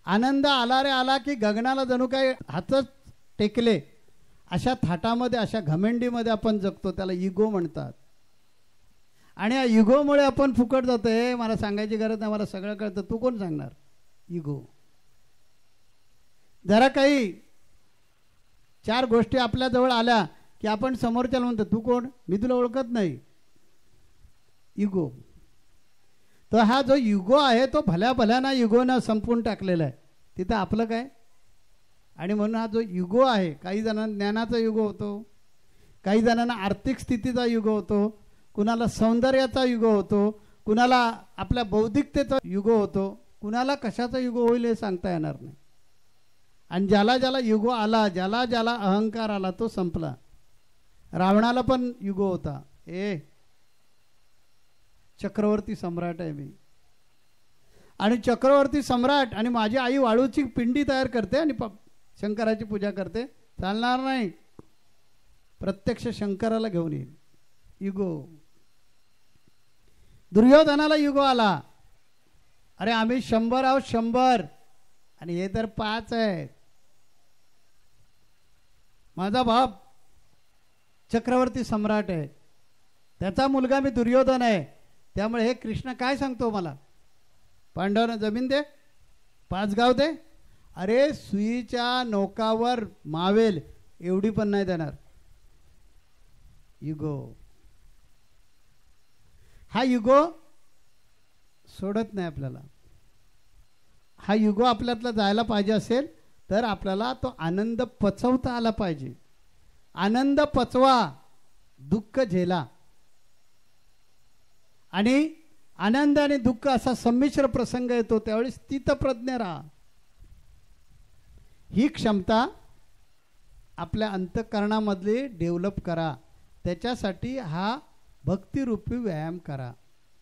आनंद आला रे आला की गगनाला जणू काही हातच टेकले अशा थाटामध्ये, अशा घमेंडीमध्ये आपण जगतो. त्याला इगो म्हणतात. आणि या इगोमुळे आपण फुकट जातोय. मला सांगायची गरज नाही, मला सगळं कळतं. तू कोण सांगणार? इगो. जरा काही 4 गोष्टी आपल्या जवळ आल्या की आपण समोरच्याला म्हणतो तू कोण, मी तुला ओळखत नाही. इगो. तर हा जो युगो आहे तो भल्या भल्याना युगोनं संपून टाकलेला आहे. तिथं आपलं काय? आणि म्हणून हा जो युगो आहे, काही जणांना ज्ञानाचा युगो होतो, काही जणांना आर्थिक स्थितीचा युगो होतो, कुणाला सौंदर्याचा युगो होतो, कुणाला आपल्या बौद्धिकतेचा युगो होतो, कुणाला कशाचा युगो होईल हे सांगता येणार नाही. आणि ज्याला ज्याला युगो आला, ज्याला ज्याला अहंकार आला तो संपला. रावणाला पण युगो होता. चक्रवर्ती सम्राट आहे मी, आणि चक्रवर्ती सम्राट, आणि माझी आई वाळूची पिंडी तयार करते आणि शंकराची पूजा करते, चालणार नाही. प्रत्यक्ष शंकराला घेऊन येईल. युगो. दुर्योधनाला युगो आला. अरे आम्ही 100 आहोत, 100, आणि हे तर 5 आहेत. माझा बाप चक्रवर्ती सम्राट आहे, त्याचा मुलगा मी दुर्योधन आहे. त्यामुळे हे कृष्ण काय सांगतो मला, पांडवांना जमीन दे, 5 गाव दे. अरे सुईच्या नौकावर मावेल एवढी पण नाही देणार. युगो. हा युगो सोडत नाही आपल्याला. हा युगो आपल्यातला जायला पाहिजे असेल तर आपल्याला तो आनंद पचवता आला पाहिजे. आनंद पचवा, दुःख झेला. आणि आनंद आणि दुःख असा संमिश्र प्रसंग येतो त्यावेळी स्थितप्रज्ञ राहा. ही क्षमता आपल्या अंतःकरणामधली डेव्हलप करा. त्याच्यासाठी हा भक्तिरूपी व्यायाम करा.